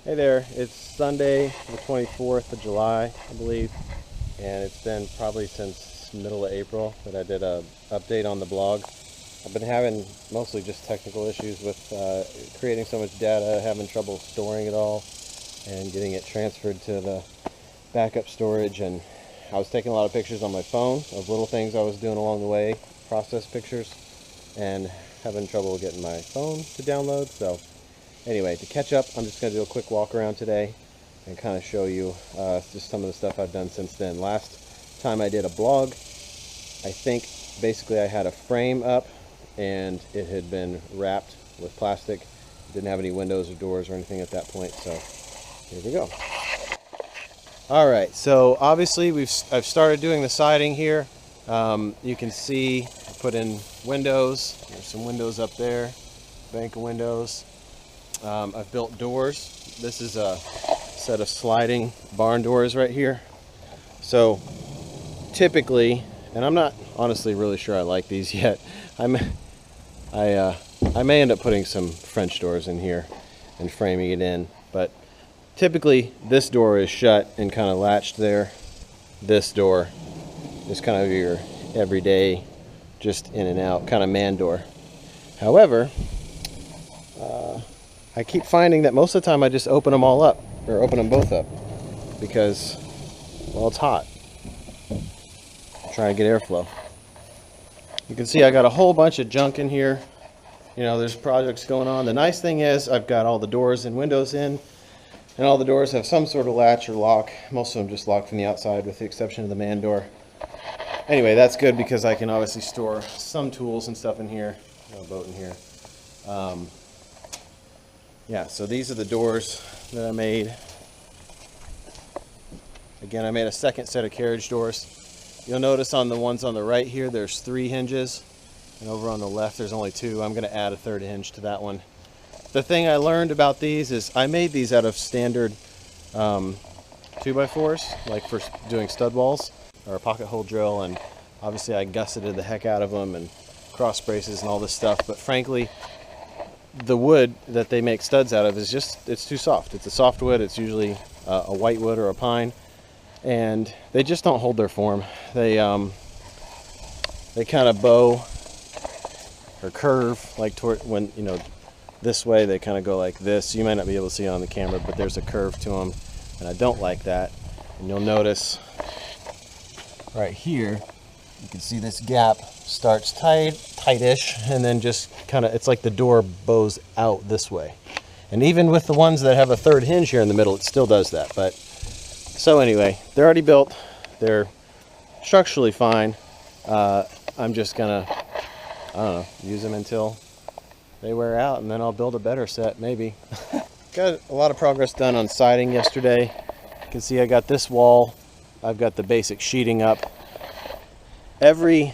Hey there, it's Sunday the 24th of July, I believe, and it's been probably since middle of April that I did a update on the blog. I've been having mostly just technical issues with creating so much data, having trouble storing it all and getting it transferred to the backup storage, and I was taking a lot of pictures on my phone of little things I was doing along the way, process pictures, and having trouble getting my phone to download. So anyway, to catch up, I'm just going to do a quick walk around today and kind of show you just some of the stuff I've done since then. Last time I did a blog, I think basically I had a frame up and it had been wrapped with plastic. It didn't have any windows or doors or anything at that point, so here we go. Alright, so obviously I've started doing the siding here. You can see I put in windows. There's some windows up there, bank of windows. I've built doors. This is a set of sliding barn doors right here. So typically, and I'm not honestly really sure I like these yet. I may end up putting some French doors in here and framing it in, but typically this door is shut and kind of latched there. This door is kind of your everyday, just in and out kind of man door. However, I keep finding that most of the time I just open them all up, or open them both up, because, well, it's hot. I'm trying to get airflow. You can see I got a whole bunch of junk in here. You know, there's projects going on. The nice thing is I've got all the doors and windows in, and all the doors have some sort of latch or lock. Most of them just lock from the outside with the exception of the man door. Anyway, that's good because I can obviously store some tools and stuff in here. A boat in here. Yeah, so these are the doors that I made. Again, I made a second set of carriage doors. You'll notice on the ones on the right here, there's 3 hinges. And over on the left, there's only 2. I'm going to add a 3rd hinge to that one. The thing I learned about these is I made these out of standard 2x4s, like for doing stud walls or a pocket hole drill. And obviously I gusseted the heck out of them and cross braces and all this stuff. But frankly, the wood that they make studs out of is just, it's too soft. It's a soft wood. It's usually a white wood or a pine, and they just don't hold their form. They kind of bow or curve like toward, when, you know, this way they kind of go like this. You might not be able to see it on the camera, but there's a curve to them, and I don't like that. And you'll notice right here, you can see this gap starts tightish, and then just kind of, it's like the door bows out this way. And even with the ones that have a 3rd hinge here in the middle, it still does that. But so anyway, they're already built. They're structurally fine. I'm just gonna, I don't know, use them until they wear out, and then I'll build a better set, maybe. Got a lot of progress done on siding yesterday. You can see I got this wall. I've got the basic sheeting up. I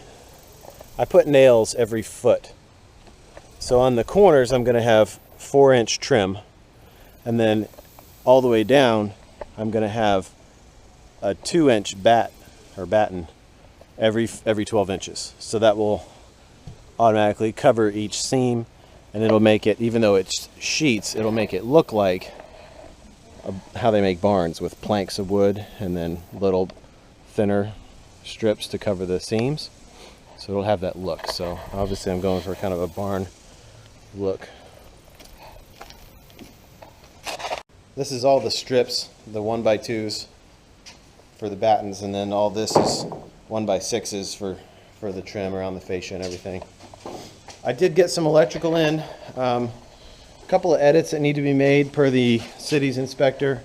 put nails every foot. So on the corners, I'm going to have 4-inch trim, and then all the way down, I'm going to have a 2-inch batten every 12 inches. So that will automatically cover each seam, and it'll make it, even though it's sheets, it'll make it look like how they make barns with planks of wood and then little thinner strips to cover the seams. So it'll have that look. So obviously I'm going for kind of a barn look. This is all the strips, the 1x2s for the battens, and then all this is 1x6s for the trim around the fascia and everything. I did get some electrical in. A couple of edits that need to be made per the city's inspector.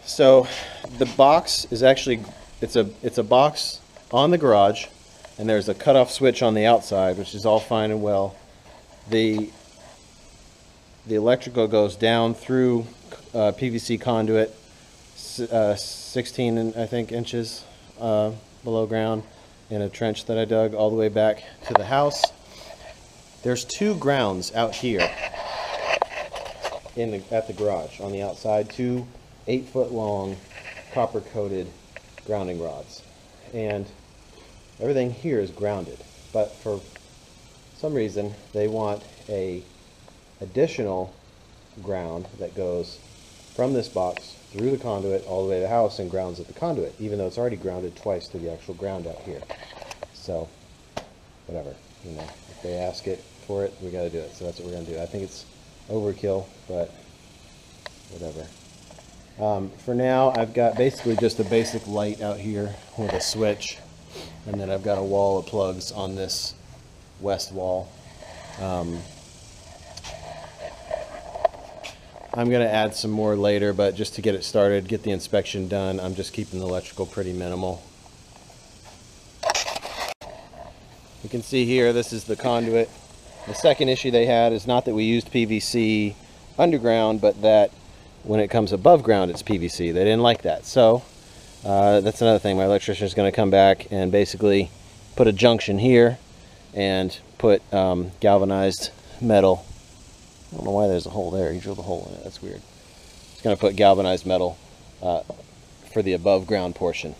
So the box is actually, it's a box on the garage, and there's a cutoff switch on the outside, which is all fine and well. The electrical goes down through PVC conduit, 16 I think inches below ground, in a trench that I dug all the way back to the house. There's 2 grounds out here at the garage on the outside, 2 8-foot long copper coated grounding rods, and everything here is grounded, but for some reason they want a additional ground that goes from this box through the conduit all the way to the house and grounds at the conduit, even though it's already grounded twice to the actual ground out here. So, whatever, you know, if they ask it for it, we got to do it. So that's what we're going to do. I think it's overkill, but whatever. For now, I've got basically just a basic light out here with a switch, and then I've got a wall of plugs on this west wall. I'm going to add some more later, but just to get it started, get the inspection done, I'm just keeping the electrical pretty minimal. You can see here, this is the conduit. The second issue they had is not that we used PVC underground, but that when it comes above ground, it's PVC. They didn't like that. So that's another thing. My electrician is going to come back and basically put a junction here and put galvanized metal. I don't know why there's a hole there. He drilled a hole in it. That's weird. He's going to put galvanized metal for the above ground portion.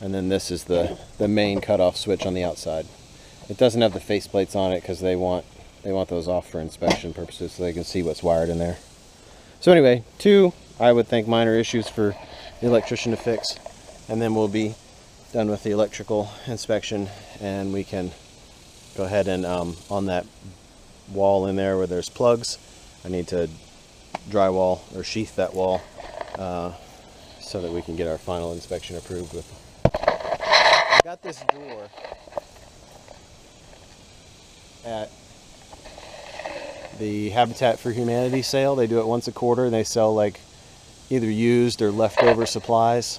And then this is the main cutoff switch on the outside. It doesn't have the faceplates on it because they want those off for inspection purposes so they can see what's wired in there. So anyway, 2, I would think, minor issues for the electrician to fix, and then we'll be done with the electrical inspection, and we can go ahead and on that wall in there where there's plugs, I need to drywall or sheath that wall so that we can get our final inspection approved with. I got this door at the Habitat for Humanity sale. They do it once a quarter. They sell like either used or leftover supplies.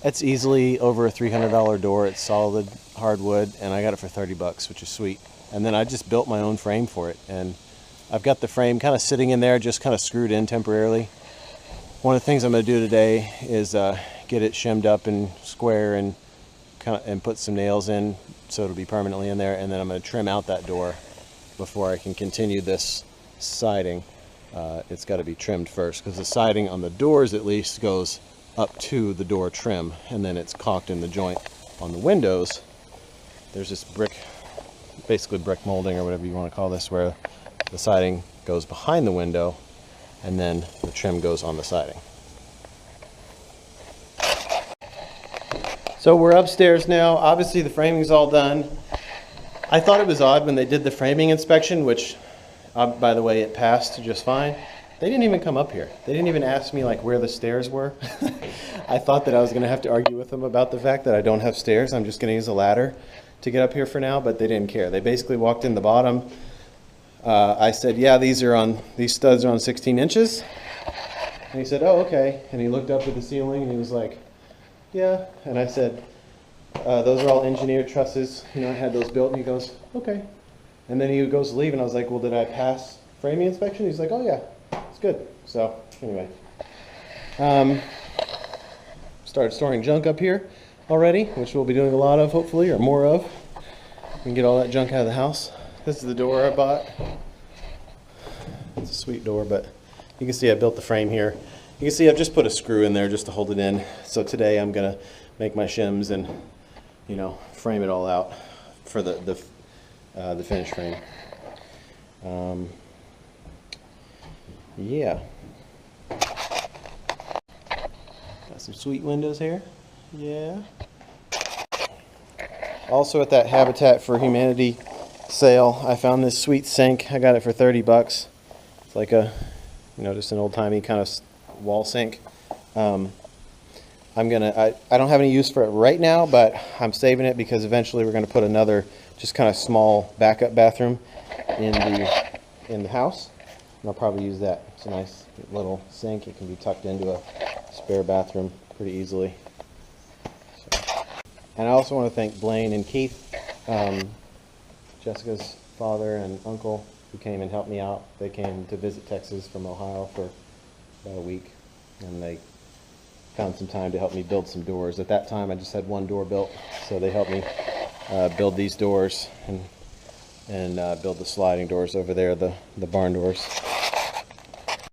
It's easily over a $300 door. It's solid hardwood, and I got it for 30 bucks, which is sweet. And then I just built my own frame for it, and I've got the frame kind of sitting in there, just kind of screwed in temporarily. One of the things I'm going to do today is get it shimmed up and square and put some nails in so it'll be permanently in there, and then I'm going to trim out that door before I can continue this siding. It's got to be trimmed first because the siding on the doors at least goes up to the door trim, and then it's caulked in the joint. On the windows, there's this brick, basically brick molding or whatever you want to call this, where the siding goes behind the window and then the trim goes on the siding. So we're upstairs now. Obviously the framing's all done. I thought it was odd when they did the framing inspection, which by the way, it passed just fine. They didn't even come up here. They didn't even ask me like where the stairs were. I thought that I was going to have to argue with them about the fact that I don't have stairs. I'm just going to use a ladder to get up here for now, but they didn't care. They basically walked in the bottom. I said, yeah, these studs are on 16 inches. And he said, oh, okay. And he looked up at the ceiling and he was like, yeah. And I said, those are all engineered trusses. You know, I had those built. And he goes, okay. And then he goes to leave, and I was like, well, did I pass framing inspection? He's like, oh, yeah, it's good. So anyway, started storing junk up here already, which we'll be doing a lot of, hopefully, or more of. We can get all that junk out of the house. This is the door I bought. It's a sweet door, but you can see I built the frame here. You can see I've just put a screw in there just to hold it in. So today I'm gonna make my shims and, you know, frame it all out for the finished frame. Yeah. Got some sweet windows here. Yeah. Also at that Habitat for Humanity sale, I found this sweet sink. I got it for 30 bucks. It's like a, you know, just an old-timey kind of wall sink. I don't have any use for it right now, but I'm saving it because eventually we're going to put another just kind of small backup bathroom in the house, and I'll probably use that. It's a nice little sink. It can be tucked into a spare bathroom pretty easily. So. And I also want to thank Blaine and Keith, Jessica's father and uncle, who came and helped me out. They came to visit Texas from Ohio for about a week, and they found some time to help me build some doors. At that time I just had one door built, so they helped me build these doors and build the sliding doors over there, the barn doors.